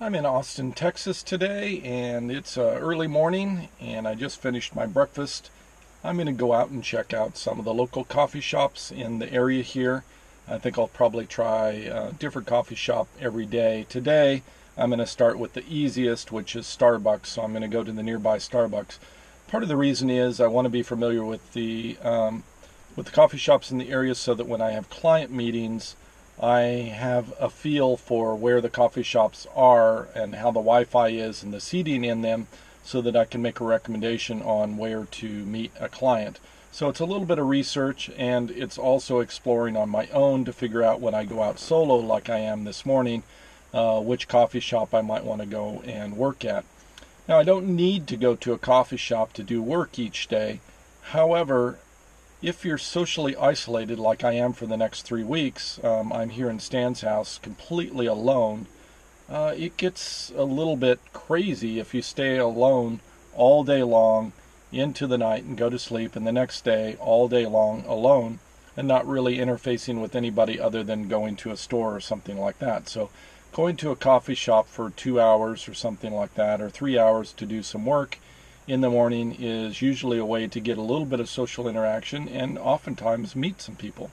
I'm in Austin, Texas today, and it's early morning, and I just finished my breakfast. I'm going to go out and check out some of the local coffee shops in the area here. I think I'll probably try a different coffee shop every day. Today, I'm going to start with the easiest, which is Starbucks, so I'm going to go to the nearby Starbucks. Part of the reason is I want to be familiar with the coffee shops in the area so that when I have client meetings, I have a feel for where the coffee shops are and how the Wi-Fi is and the seating in them so that I can make a recommendation on where to meet a client. So it's a little bit of research, and it's also exploring on my own to figure out when I go out solo like I am this morning, which coffee shop I might want to go and work at. Now, I don't need to go to a coffee shop to do work each day. However, if you're socially isolated like I am for the next 3 weeks, I'm here in Stan's house completely alone. It gets a little bit crazy if you stay alone all day long into the night and go to sleep, and the next day all day long alone and not really interfacing with anybody other than going to a store or something like that. So going to a coffee shop for 2 hours or something like that, or 3 hours to do some work in the morning, is usually a way to get a little bit of social interaction and oftentimes meet some people.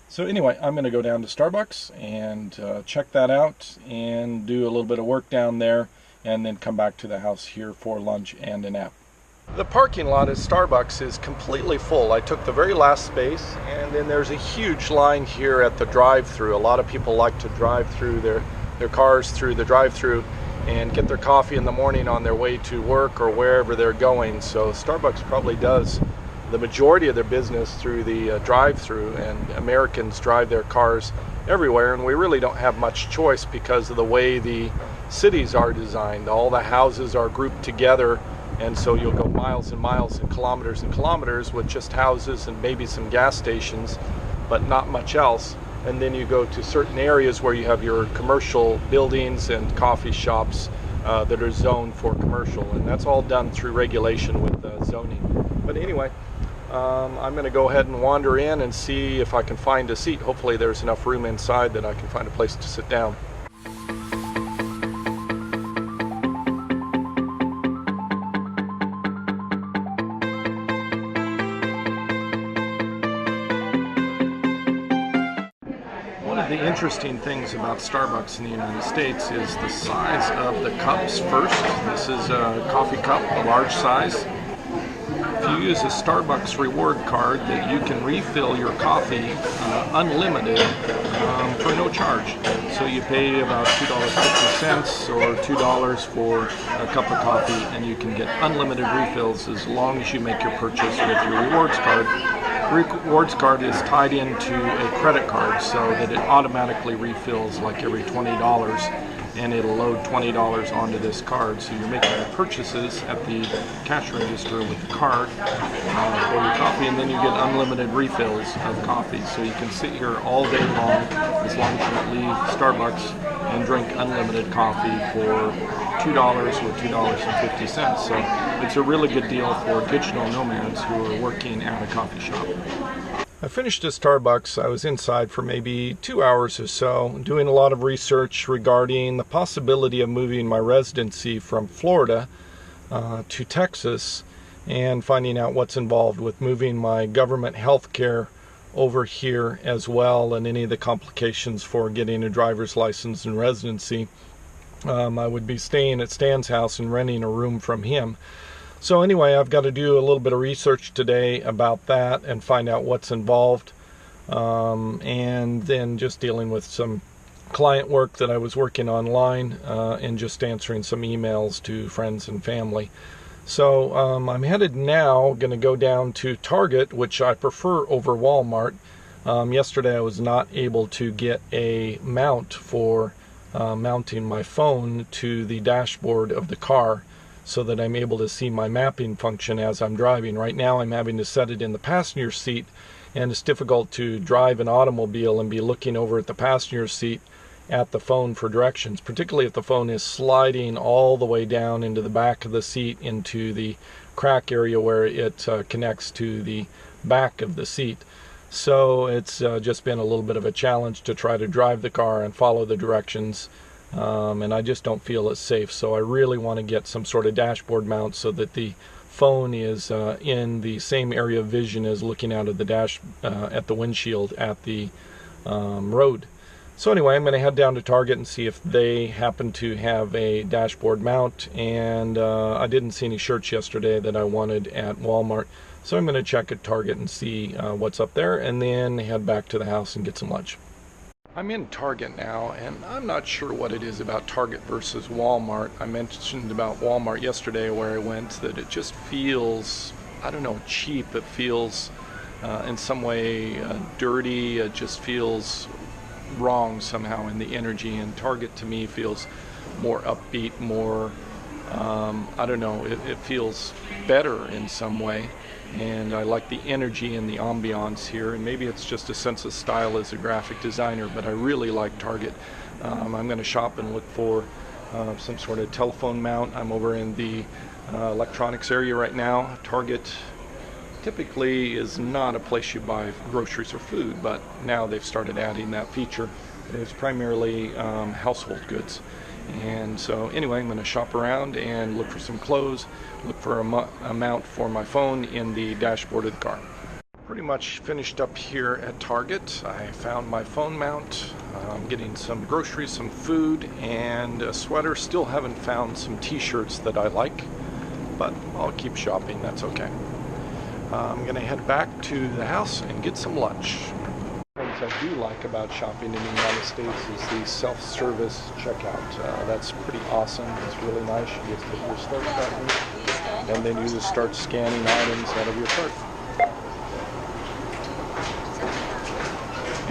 So anyway, I'm going to go down to Starbucks and check that out and do a little bit of work down there, and then come back to the house here for lunch and a nap. The parking lot at Starbucks is completely full. I took the very last space, and then there's a huge line here at the drive-thru. A lot of people like to drive through their cars through the drive-thru and get their coffee in the morning on their way to work or wherever they're going. So Starbucks probably does the majority of their business through the drive-thru, and Americans drive their cars everywhere, and we really don't have much choice because of the way the cities are designed. All the houses are grouped together, and so you'll go miles and miles and kilometers with just houses and maybe some gas stations, but not much else. And then you go to certain areas where you have your commercial buildings and coffee shops that are zoned for commercial, and that's all done through regulation with zoning. But anyway, I'm going to go ahead and wander in and see if I can find a seat. Hopefully there's enough room inside that I can find a place to sit down. The interesting things about Starbucks in the United States is the size of the cups first. This is a coffee cup, a large size. If you use a Starbucks reward card, that you can refill your coffee unlimited for no charge. So you pay about $2.50 or $2 for a cup of coffee, and you can get unlimited refills as long as you make your purchase with your rewards card. Rewards card is tied into a credit card so that it automatically refills like every $20, and it'll load $20 onto this card. So you're making your purchases at the cash register with the card for your coffee, and then you get unlimited refills of coffee. So you can sit here all day long as long as you don't leave Starbucks and drink unlimited coffee for $2 or $2.50. So it's a really good deal for digital nomads who are working at a coffee shop. I finished at Starbucks. I was inside for maybe 2 hours or so, doing a lot of research regarding the possibility of moving my residency from Florida to Texas, and finding out what's involved with moving my government health care over here as well, and any of the complications for getting a driver's license and residency. I would be staying at Stan's house and renting a room from him. So anyway, I've got to do a little bit of research today about that and find out what's involved, and then just dealing with some client work that I was working online, and just answering some emails to friends and family. So I'm headed now, going to go down to Target, which I prefer over Walmart. Yesterday I was not able to get a mount for mounting my phone to the dashboard of the car so that I'm able to see my mapping function as I'm driving. Right now I'm having to set it in the passenger seat, and it's difficult to drive an automobile and be looking over at the passenger seat at the phone for directions, particularly if the phone is sliding all the way down into the back of the seat into the crack area where it connects to the back of the seat. So it's just been a little bit of a challenge to try to drive the car and follow the directions and I just don't feel it's safe. So I really want to get some sort of dashboard mount so that the phone is in the same area of vision as looking out of the dash at the windshield at the road. So anyway, I'm going to head down to Target and see if they happen to have a dashboard mount, and I didn't see any shirts yesterday that I wanted at Walmart, so I'm going to check at Target and see what's up there, and then head back to the house and get some lunch. I'm in Target now, and I'm not sure what it is about Target versus Walmart. I mentioned about Walmart yesterday where I went that it just feels, I don't know, cheap. It feels in some way dirty. It just feels wrong somehow in the energy, and Target to me feels more upbeat, more I don't know, it feels better in some way, and I like the energy and the ambiance here, and maybe it's just a sense of style as a graphic designer, but I really like Target. I'm going to shop and look for some sort of telephone mount. I'm over in the electronics area right now. Target typically is not a place you buy groceries or food, but now they've started adding that feature. It's primarily household goods. And so anyway, I'm going to shop around and look for some clothes, look for a mount for my phone in the dashboard of the car. Pretty much finished up here at Target. I found my phone mount. I'm getting some groceries, some food, and a sweater. Still haven't found some t-shirts that I like, but I'll keep shopping, that's okay. I'm going to head back to the house and get some lunch. Things I do like about shopping in the United States is the self-service checkout. That's pretty awesome. It's really nice. You just hit your start button, and then you just start scanning items out of your cart.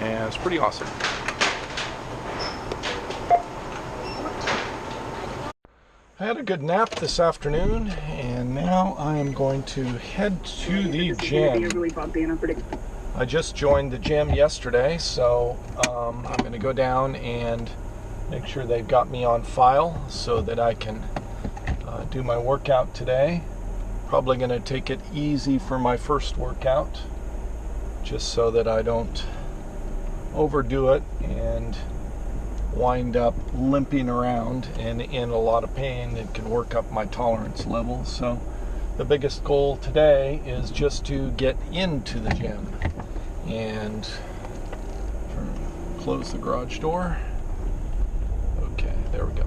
And it's pretty awesome. I had a good nap this afternoon, and now I am going to head to the gym. I just joined the gym yesterday, so I'm going to go down and make sure they've got me on file so that I can do my workout today. Probably going to take it easy for my first workout, just so that I don't overdo it and wind up limping around and in a lot of pain. It can work up my tolerance level. So the biggest goal today is just to get into the gym and close the garage door. Okay, there we go.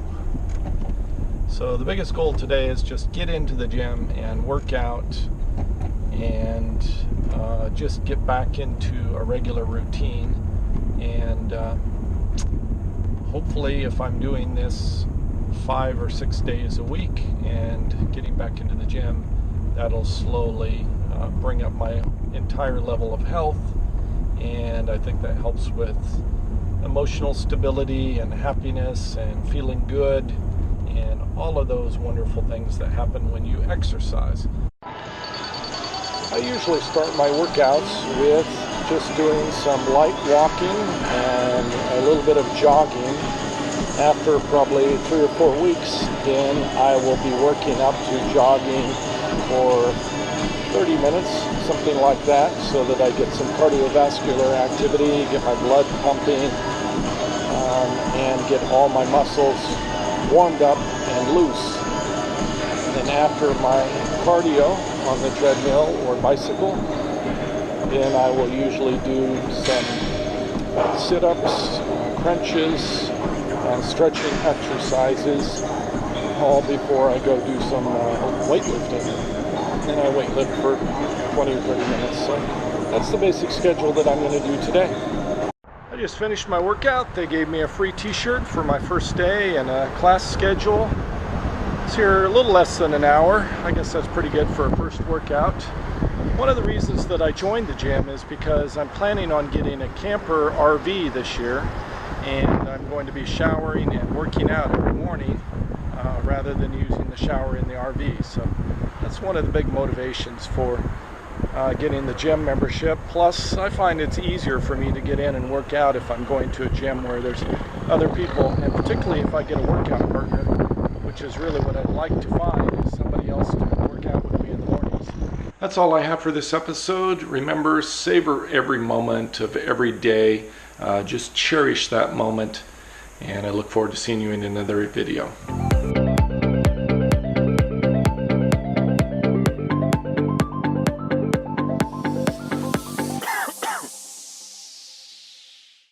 So the biggest goal today is just get into the gym and work out and just get back into a regular routine, and hopefully if I'm doing this 5 or 6 days a week and getting back into the gym, that'll slowly bring up my entire level of health, and I think that helps with emotional stability and happiness and feeling good and all of those wonderful things that happen when you exercise. I usually start my workouts with just doing some light walking and a little bit of jogging. After probably 3 or 4 weeks, then I will be working up to jogging for 30 minutes, something like that, so that I get some cardiovascular activity, get my blood pumping, and get all my muscles warmed up and loose. And after my cardio on the treadmill or bicycle, then I will usually do some sit-ups, crunches, and stretching exercises, all before I go do some weightlifting. And I weightlift for 20 or 30 minutes. So that's the basic schedule that I'm going to do today. I just finished my workout. They gave me a free t-shirt for my first day and a class schedule. It's here a little less than an hour. I guess that's pretty good for a first workout. One of the reasons that I joined the gym is because I'm planning on getting a camper RV this year, and I'm going to be showering and working out every morning rather than using the shower in the RV. So that's one of the big motivations for getting the gym membership. Plus, I find it's easier for me to get in and work out if I'm going to a gym where there's other people, and particularly if I get a workout partner, which is really what I'd like to find, is somebody else to work out with me in the mornings. That's all I have for this episode. Remember, savor every moment of every day. Just cherish that moment and I look forward to seeing you in another video.